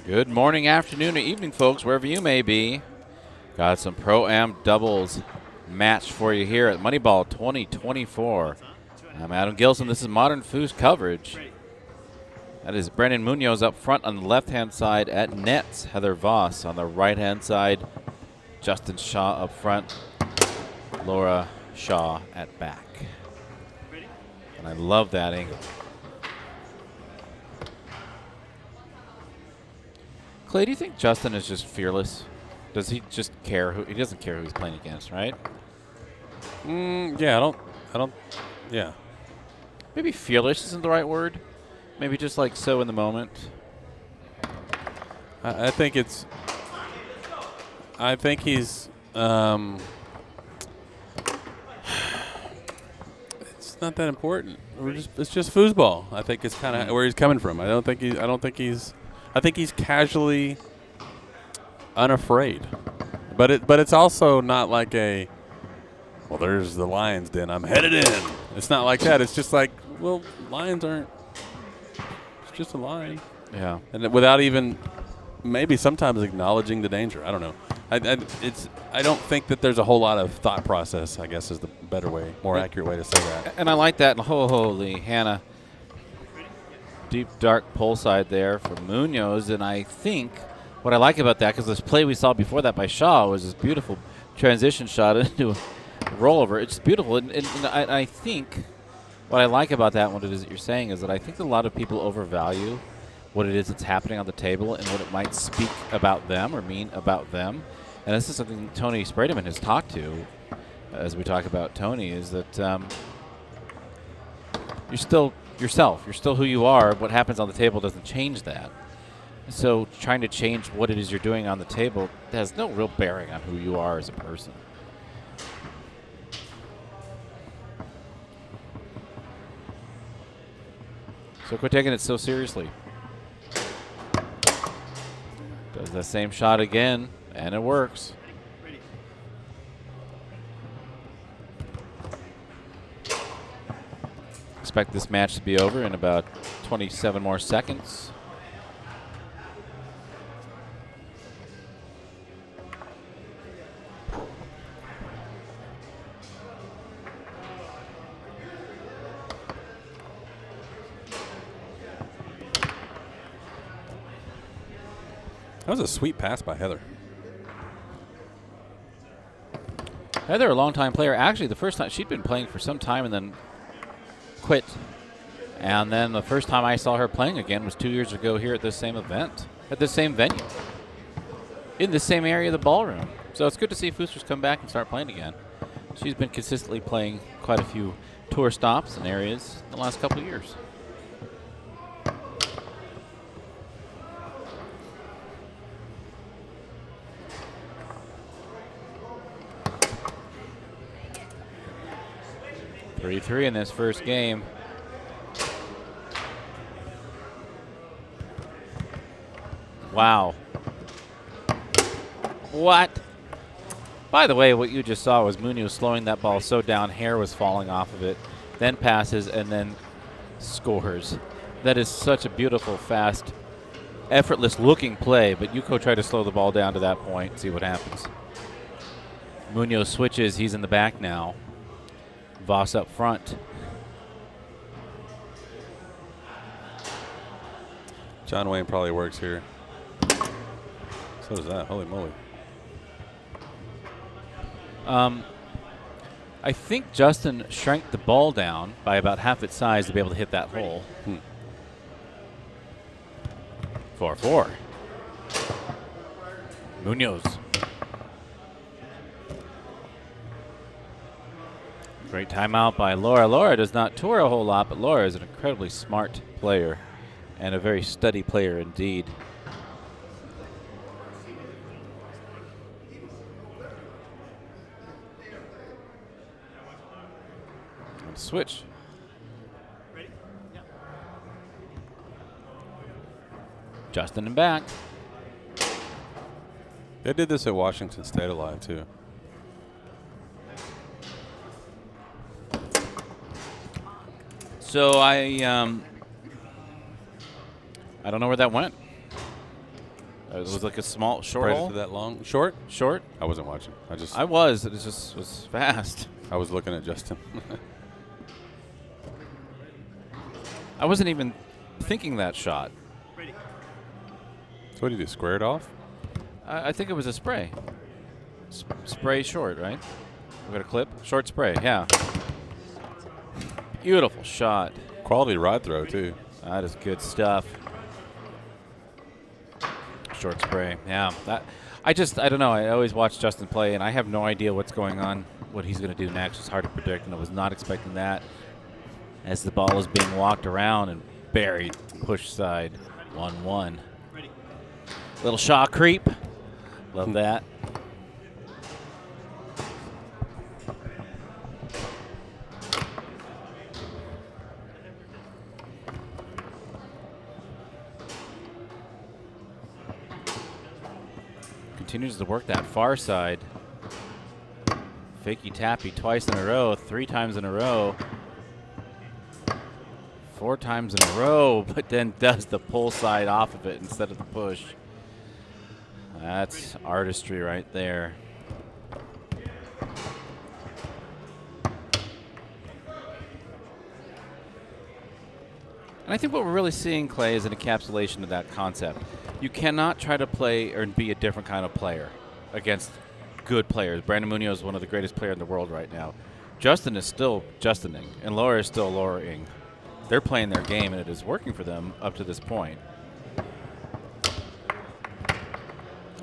Good morning, afternoon, or evening, folks, wherever you may be. Got some Pro-Am doubles match for you here at Moneyball 2024. I'm Adam Gilson. This is Modern Foos coverage. That is Brendan Muñoz up front on the left-hand side at nets. Heather Voss on the right-hand side. Justin Shaw up front. Laura Shaw at back. And I love that angle. Clay, do you think Justin is just fearless? Does he just care he doesn't care who he's playing against, right? Yeah, I don't, yeah. Maybe fearless isn't the right word. Maybe just like so in the moment. I think he's, it's not that important. It's just foosball. I think it's kind of where he's coming from. I think he's casually unafraid. But it's also not like well, there's the lion's den, I'm headed in. It's not like that. It's just like, well, lions aren't. It's just a lion. Yeah. And without even maybe sometimes acknowledging the danger. I don't know. I don't think that there's a whole lot of thought process, I guess is the better way, more accurate way to say that. And I like that. Holy Hannah. Deep, dark pull side there for Muñoz. And I think what I like about that, because this play we saw before that by Shaw was this beautiful transition shot into a rollover. It's beautiful. And I think what I like about that, what it is that you're saying, is that I think that a lot of people overvalue what it is that's happening on the table and what it might speak about them or mean about them. And this is something Tony Sprademan has talked to as we talk about Tony, is that you're still yourself. You're still who you are. What happens on the table doesn't change that. So trying to change what it is you're doing on the table has no real bearing on who you are as a person. So quit taking it so seriously. Does the same shot again, and it works. Expect this match to be over in about 27 more seconds. That was a sweet pass by Heather. Heather, a longtime player. Actually, the first time she'd been playing for some time and then quit. And then the first time I saw her playing again was 2 years ago here at this same event, at this same venue, in the same area of the ballroom. So it's good to see Foosters come back and start playing again. She's been consistently playing quite a few tour stops and areas in the last couple of years. Three in this first game. Wow. What? By the way, what you just saw was Muñoz slowing that ball so down, hair was falling off of it, then passes, and then scores. That is such a beautiful, fast, effortless-looking play, but Yuko tried to slow the ball down to that point, see what happens. Muñoz switches. He's in the back now. Voss up front. John Wayne probably works here. So does that. Holy moly. I think Justin shrank the ball down by about half its size to be able to hit that hole. 4-4. Muñoz. Great timeout by Laura. Laura does not tour a whole lot, but Laura is an incredibly smart player and a very steady player indeed. And switch. Justin and back. They did this at Washington State a lot too. So I don't know where that went. It was like a small, short Spread it hole. to that long. Short? Short. I wasn't watching. I was. It just was fast. I was looking at Justin. I wasn't even thinking that shot. So what do you do? Square it off? I think it was a spray. Spray short, right? We got a clip. Short spray. Yeah. Beautiful shot. Quality rod throw too. That is good stuff. Short spray. Yeah. I don't know. I always watch Justin play, and I have no idea what's going on, what he's going to do next. It's hard to predict, and I was not expecting that. As the ball is being walked around and buried, push side, 1-1. Little Shaw creep. Love that. Continues to work that far side. Fakey tappy twice in a row, 3 times in a row, 4 times in a row, but then does the pull side off of it instead of the push. That's artistry right there. And I think what we're really seeing, Clay, is an encapsulation of that concept. You cannot try to play or be a different kind of player against good players. Brandon Muñoz is one of the greatest players in the world right now. Justin is still Justining, and Laura is still Lauraing. They're playing their game, and it is working for them up to this point.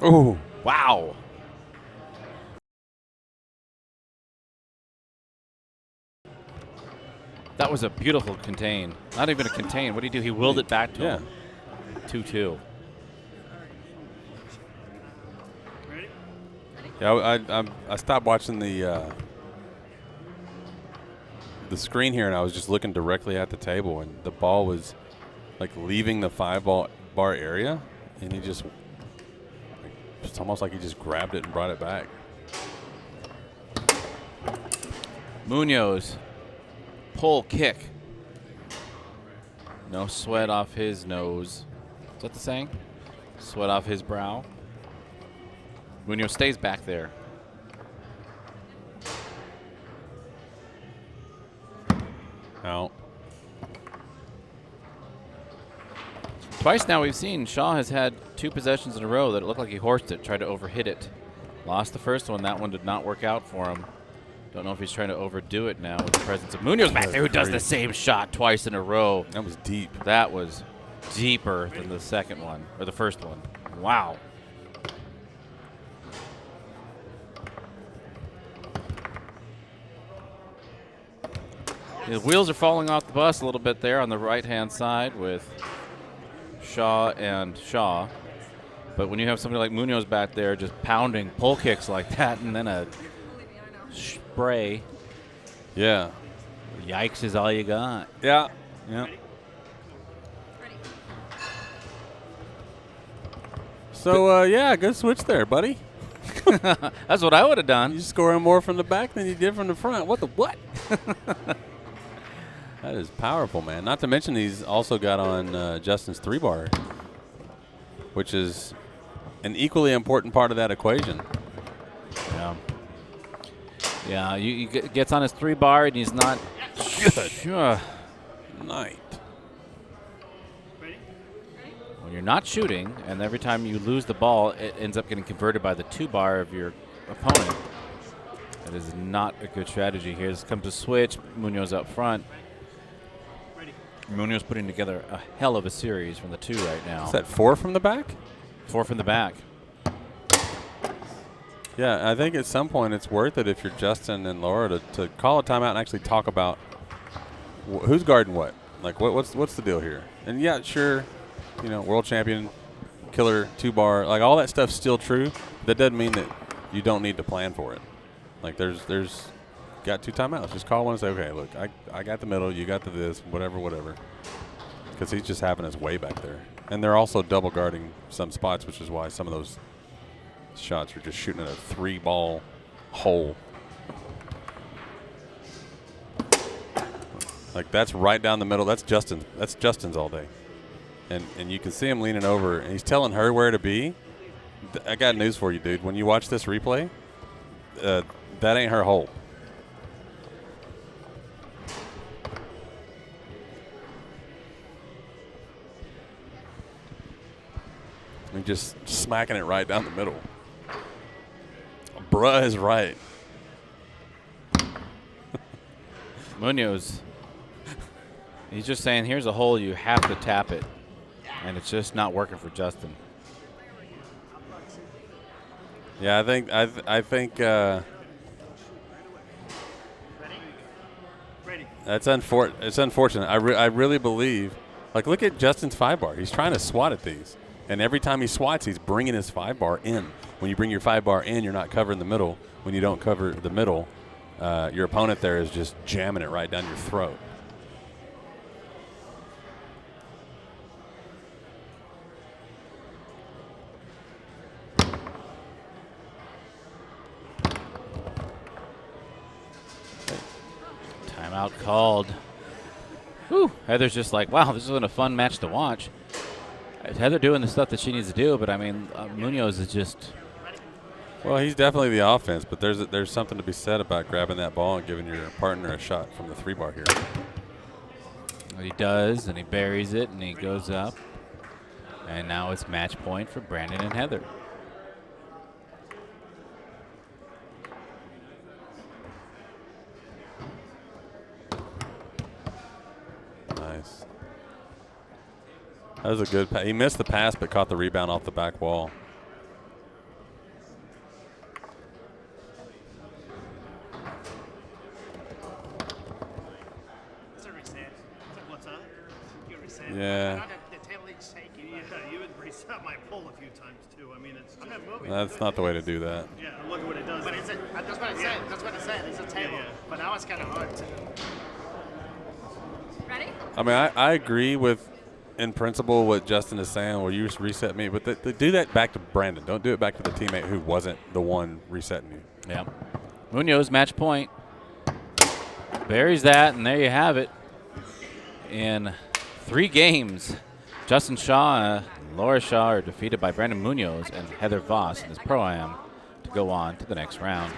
Oh, wow. That was a beautiful contain. Not even a contain. What did he do? He willed it back to him. 2-2. Yeah, I stopped watching the screen here, and I was just looking directly at the table, and the ball was like leaving the 5-bar area, and he just, it's almost like he just grabbed it and brought it back. Muñoz, pull kick. No sweat off his nose. Is that the saying? Sweat off his brow. Muñoz stays back there. Out. Twice now we've seen Shaw has had 2 possessions in a row that it looked like he horsed it, tried to overhit it. Lost the first one. That one did not work out for him. Don't know if he's trying to overdo it now with the presence of Muñoz back there, who does the same shot twice in a row. That was deep. That was deeper than the second one, or the first one. Wow. The wheels are falling off the bus a little bit there on the right-hand side with Shaw and Shaw. But when you have somebody like Muñoz back there just pounding pull kicks like that and then a spray. Yeah. Yikes is all you got. Yeah. Yeah. So, yeah, good switch there, buddy. That's what I would have done. You scoring more from the back than you did from the front. What the what? That is powerful, man. Not to mention he's also got on Justin's 3-bar, which is an equally important part of that equation. Yeah. Yeah, he gets on his 3-bar and he's not good. Sure. Night. When you're not shooting, and every time you lose the ball, it ends up getting converted by the 2-bar of your opponent. That is not a good strategy here. This comes a switch. Muñoz up front. Muñoz putting together a hell of a series from the 2 right now. Is that 4 from the back? 4 from the back. Yeah, I think at some point it's worth it if you're Justin and Laura to call a timeout and actually talk about who's guarding what. Like, what's the deal here? And, yeah, sure, you know, world champion, killer 2-bar, like all that stuff's still true. That doesn't mean that you don't need to plan for it. Like, there's got 2 timeouts. Just call one and say, okay, look, I got the middle, you got the this, whatever. Because he's just having his way back there. And they're also double guarding some spots, which is why some of those shots are just shooting at a 3-ball hole. Like, that's right down the middle. That's Justin's all day. and you can see him leaning over, and he's telling her where to be. I got news for you, dude. When you watch this replay, that ain't her hole. I mean, just smacking it right down the middle. Bruh is right. Muñoz, he's just saying, here's a hole, you have to tap it. And it's just not working for Justin. Yeah, I think it's unfortunate. I really believe, like, look at Justin's 5-bar. He's trying to swat at these. And every time he swats, he's bringing his 5-bar in. When you bring your 5-bar in, you're not covering the middle. When you don't cover the middle, your opponent there is just jamming it right down your throat. Timeout called. Whew. Heather's just like, wow, this has been a fun match to watch. Heather doing the stuff that she needs to do, but I mean, Muñoz is just. Well, he's definitely the offense, but there's something to be said about grabbing that ball and giving your partner a shot from the 3-bar here. He does, and he buries it, and he goes up. And now it's match point for Brandon and Heather. Nice. That was a good pass. He missed the pass, but caught the rebound off the back wall. Yeah. Yeah, you would reset my pull a few times too. I mean, it's just, That's not the way to do that. yeah. Look at what it does. But it's that's what I said. That's what I said. It's a table. yeah. But now it's kind of hard to. Ready? I mean, I agree with, in principle, what Justin is saying, where you just reset me, but do that back to Brandon. Don't do it back to the teammate who wasn't the one resetting you. Yeah. Muñoz, match point. Buries that, and there you have it. In 3 games, Justin Shaw and Laura Shaw are defeated by Brandon Muñoz and Heather Voss in this Pro-Am to go on to the next round.